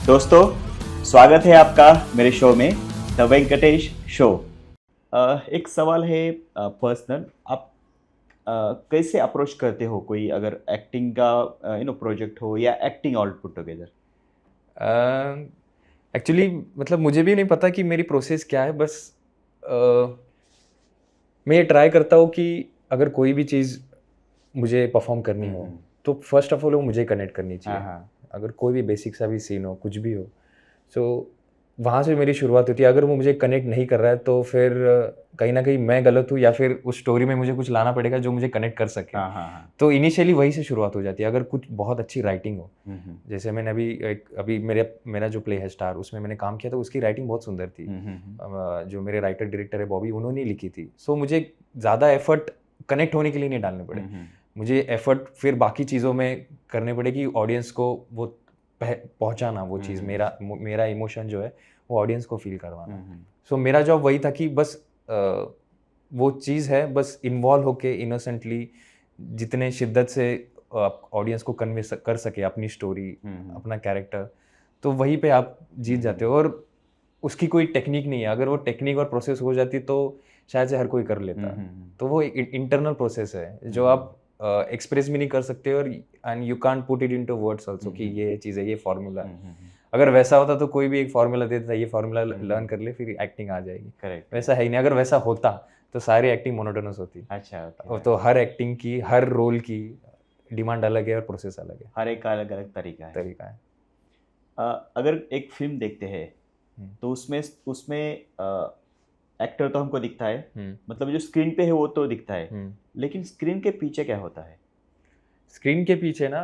दोस्तों, स्वागत है आपका मेरे शो में द वेंकटेश शो। एक सवाल है पर्सनल। आप कैसे अप्रोच करते हो कोई अगर एक्टिंग का प्रोजेक्ट हो या acting all put together? Actually मतलब मुझे भी नहीं पता कि मेरी प्रोसेस क्या है। बस अ, मैं ये ट्राई करता हूँ कि अगर कोई भी चीज़ मुझे परफॉर्म करनी हो तो फर्स्ट ऑफ ऑल वो मुझे कनेक्ट करनी हाँ चाहिए। हाँ। अगर कोई भी बेसिक सा भी सीन हो, कुछ भी हो, सो वहाँ से मेरी शुरुआत होती है। अगर वो मुझे कनेक्ट नहीं कर रहा है तो फिर कहीं न कहीं मैं गलत हूँ या फिर उस स्टोरी में मुझे कुछ लाना पड़ेगा जो मुझे कनेक्ट कर सके। हाँ हाँ हाँ। तो इनिशियली वहीं से शुरुआत हो जाती है। अगर कुछ बहुत अच्छी राइटिंग हो, हम्म। जैसे मैंने अभी मेरा जो प्ले है स्टार, उसमें मैंने काम किया था, उसकी राइटिंग बहुत सुंदर थी। हम्म। जो मेरे राइटर डायरेक्टर है बॉबी, उन्होंने ही लिखी थी। सो मुझे ज़्यादा एफर्ट कनेक्ट होने के लिए नहीं डालने पड़े। मुझे एफर्ट फिर बाकी चीज़ों में करने पड़े कि ऑडियंस को वो पहुँचाना, वो चीज़ मेरा इमोशन जो है वो ऑडियंस को फील करवाना। सो मेरा जॉब वही था कि बस वो चीज़ है, बस इन्वॉल्व होके इनोसेंटली जितने शिद्दत से आप ऑडियंस को कन्वे कर सके अपनी स्टोरी, अपना कैरेक्टर, तो वहीं पे आप जीत जाते हो। और उसकी कोई टेक्निक नहीं है। अगर वो टेक्निक और प्रोसेस हो जाती तो शायद से हर कोई कर लेता। तो वो इंटरनल प्रोसेस है जो आप एक्सप्रेस भी नहीं कर सकते, और and you can't put it into words also कि ये चीज़ है, ये फार्मूला है। अगर वैसा होता तो कोई भी एक फार्मूला दे देता, ये फार्मूला लर्न कर ले फिर एक्टिंग आ जाएगी। करेक्ट। वैसा है ही नहीं। अगर वैसा होता तो सारी एक्टिंग मोनोटोनस होती। अच्छा, ओके। और तो हर एक्टिंग की, हर रोल की डिमांड अलग है और प्रोसेस अलग है, हर एक का अलग अलग तरीका है। तरीका है। अगर एक फिल्म देखते हैं हुँ, तो उसमें उसमें एक्टर तो हमको दिखता है, हुँ, मतलब जो स्क्रीन पे है वो तो दिखता है, हुँ। लेकिन स्क्रीन के पीछे क्या होता है? स्क्रीन के पीछे ना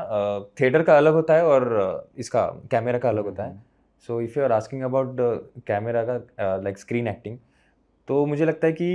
थिएटर का अलग होता है और इसका कैमरा का अलग होता है। Hmm. So if you are asking about camera का लाइक स्क्रीन एक्टिंग, तो मुझे लगता है कि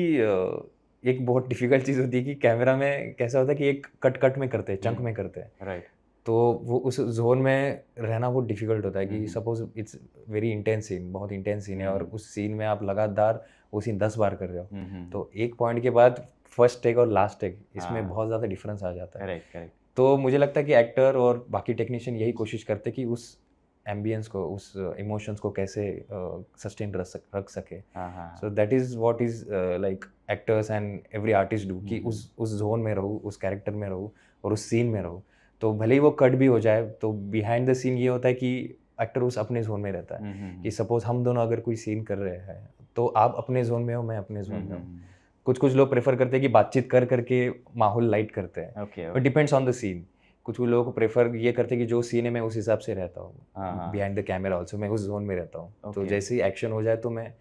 एक बहुत डिफ़िकल्ट चीज़ होती है कि कैमरा में कैसा होता है कि एक कट-कट में करते हैं, चंक में करते हैं। राइट। तो वो उस ज़ोन में रहना बहुत डिफ़िकल्ट होता है कि suppose it's very intense scene, बहुत इंटेंस सीन है और उस सीन में आप लगातार वो सीन 10 बार कर रहे हो। तो एक पॉइंट के बाद फर्स्ट टेक और लास्ट टेक, इसमें हाँ। बहुत ज़्यादा डिफ़रेंस आ जाता है। Correct correct. तो मुझे लगता है कि एक्टर और बाकी टेक्नीशियन यही कोशिश करते हैं कि उस एम्बियंस को, उस इमोशंस को कैसे सस्टेन रख सके। हाँ हाँ सो हाँ। That is what is like actors and every artist do, कि उस ज़ोन में रहूँ, उस कैरेक्टर में रहूँ और उस सीन में रहूँ। तो भले ही वो कट भी हो जाए, तो बिहाइंड द सीन ये होता है कि एक्टर उस अपने ज़ोन में रहता है। कि सपोज़ हम दोनों अगर कोई सीन कर रहे हैं, तो आप अपने ज़ोन में हो, मैं अपने ज़ोन में हूँ। कुछ-कुछ लोग प्रेफ़र करते हैं कि बातचीत कर के माहौल लाइट करते हैं। Okay but okay. Depends on the scene. कुछ-कुछ लोगों को प्रेफ़र ये करते हैं कि जो सीन है मैं उस हिसाब से रहता हूँ। हाँ हाँ। बिहाइंड द कैमरा ऑल्सो मैं उस ज़ोन में रहता हूँ। तो ओके। जैसे ही एक्शन हो जाए तो मैं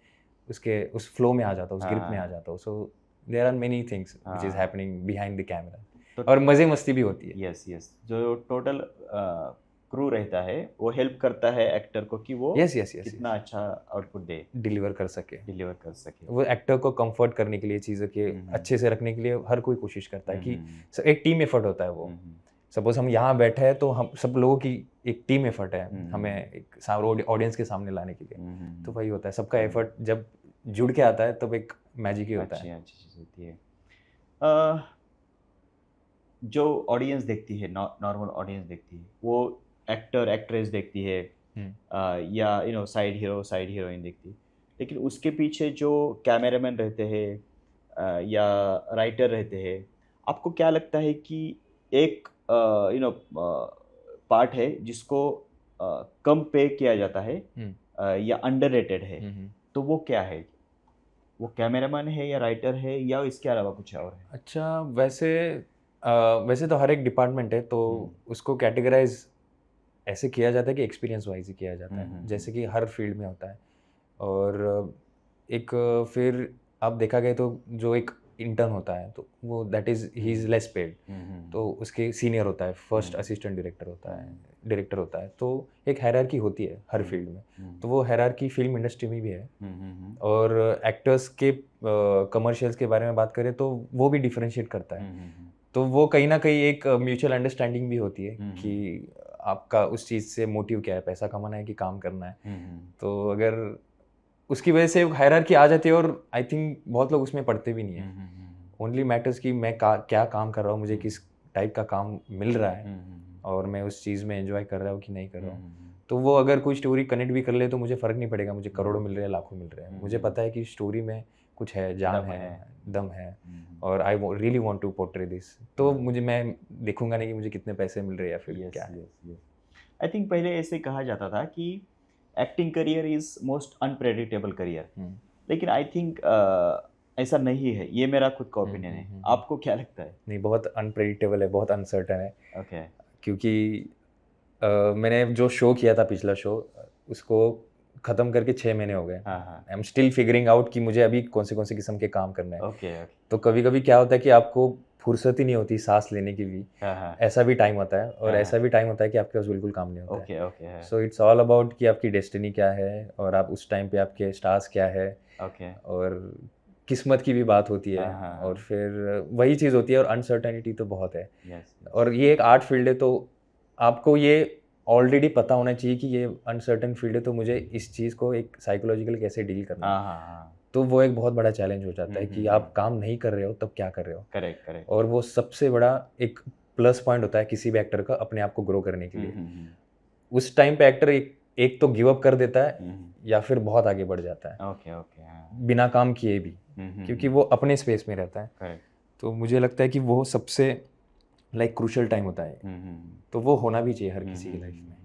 उसके उस फ्लो में आ जाता हूँ, उस हाँ ग्रिप में आ हाँ जाता हूँ। So there are many things which is हाँ। Happening behind the camera. तो और मज़े-मस्ती भी होती है। यस यस, जो टोटल क्रू रहता है वो हेल्प करता है एक्टर को कि वो यस, यस, यस, कितना यस। अच्छा आउटपुट दे, डिलीवर कर सके। डिलीवर कर सके। वो एक्टर को कम्फ़र्ट करने के लिए, चीज़ों के हम्म अच्छे से रखने के लिए हर कोई कोशिश करता है कि हम्म एक टीम एफर्ट होता है वो। हम्म सपोज़ हम यहाँ बैठे हैं तो हम सब लोगों की एक टीम एफर्ट है, हमें हम्म एक ऑडियंस के सामने लाने के लिए। तो हम्म वही होता है, सबका एफर्ट जब जुड़ के आता है तब एक मैजिक ही होता अच्छी है। अच्छी चीज़ होती है। अ, जो ऑडियंस देखती है, नॉर्मल ऑडियंस देखती है, वो एक्टर एक्ट्रेस देखती है, हुँ। या साइड हीरो साइड हीरोइन देखती है, लेकिन उसके पीछे जो कैमरामैन रहते हैं या राइटर रहते हैं, आपको क्या लगता है कि एक पार्ट है जिसको कम पे किया जाता है हुँ, या अंडररेटेड है, हुँ, हुँ। तो वो क्या है? वो कैमरामैन है या राइटर है या इसके अलावा कुछ और है? अच्छा, अ, वैसे तो हर एक डिपार्टमेंट है, तो हुँ, उसको कैटेगराइज़ ऐसे किया जाता है कि एक्सपीरियंस वाइज़ ही किया जाता हुँ, है, हुँ, हुँ, जैसे कि हर फील्ड में होता है। और एक फिर आप देखा गया तो जो एक इंटर्न होता है तो वो दैट इज़ ही हुँ, इज़ लेस पेड। हुँ, हुँ, तो उसके सीनियर होता है, फर्स्ट हुँ, असिस्टेंट डायरेक्टर होता है, हुँ, डायरेक्टर होता है। तो एक हायरार्की होती है हर हुँ, फील्ड में। हुँ, तो वो हायरार्की फ़िल्म इंडस्ट्री में भी है। हुँ, हुँ, और एक्टर्स के कमर्शियल्स के बारे में बात करें तो वो भी डिफरेंशिएट करता है। हुँ, हुँ, तो वो कहीं न कहीं एक म्यूचुअल अंडरस्टैंडिंग भी होती है हुँ, हुँ, कि आपका उस चीज़ से मोटिव क्या है, पैसा कमाना है कि काम करना है। हुँ, हुँ, तो अगर उसकी वजह से हायरार्की आ जाती है, और आई थिंक बहुत लोग उसमें पढ़ते भी नहीं हुँ, हैं। हुँ, हुँ, ओनली मैटर्स कि मैं क्या काम कर रहा हूँ, मुझे हुँ, किस टाइप का काम मिल रहा है हुँ, हुँ, और मैं उस चीज़ में एन्जॉय कर रहा हूँ कि नहीं कर हुँ, रहा हूँ। तो वो अगर कोई स्टोरी कनेक्ट भी कर ले तो मुझे फ़र्क नहीं पड़ेगा, मुझे करोड़ों मिल रहे हैं, लाखों मिल रहे हैं। मुझे पता है कि स्टोरी में कुछ है, जान दम है, है। दम है, और I really want to portray this. तो मुझे, मैं देखूंगा नहीं कि मुझे कितने पैसे मिल रहे हैं या फिर यस क्या है। Yes yes. आई थिंक पहले ऐसे कहा जाता था कि acting career is most unpredictable career, हम्म, लेकिन आई थिंक ऐसा नहीं है। ये मेरा खुद का हम्म, ओपिनियन है। हम्म। आपको क्या लगता है? नहीं, बहुत अनप्रेडिक्टेबल है, बहुत अनसर्टन है। ओके। क्योंकि मैंने जो शो किया था, पिछला शो, उसको ख़त्म करके 6 महीने हो गए। हाँ हाँ। I am still figuring out कि मुझे अभी कौन से किस्म के काम करना है। Okay okay. तो कभी कभी क्या होता है कि आपको फुर्सत ही नहीं होती सांस लेने की भी, हाँ हाँ। ऐसा भी टाइम होता है, और हाँ, ऐसा भी टाइम होता है कि आपके पास बिल्कुल काम नहीं होता है। ओके ओके है। सो इट्स ऑल अबाउट कि आपकी डेस्टिनी क्या है, और आप उस टाइम पे आपके स्टार्स क्या है, ओके। और किस्मत की भी बात होती है। हाँ हाँ। और फिर वही चीज़ होती है, और अनसर्टेनिटी तो बहुत है। यस। और ये एक आर्ट फील्ड है, तो आपको ये ऑलरेडी पता होना चाहिए कि ये अनसर्टेन फील्ड है, तो मुझे इस चीज़ को एक साइकोलॉजिकल कैसे डील करना है। हाँ हाँ हाँ। तो वो एक बहुत बड़ा चैलेंज हो जाता है कि आप काम नहीं कर रहे हो तब क्या कर रहे हो। Correct correct. और वो सबसे बड़ा एक प्लस पॉइंट होता है किसी भी एक्टर का, अपने आप को ग्रो करने के लिए। उस टाइम पे एक्टर एक तो गिव अप कर देता है, या फिर बहुत आगे बढ़ जाता है ओके ओके। हाँ। बिना काम किए भी, क्योंकि वो अपने स्पेस में रहता है। करेक्ट। तो मुझे लगता है कि वो सबसे लाइक क्रूशल टाइम होता है, तो वो होना भी चाहिए हर किसी की लाइफ में।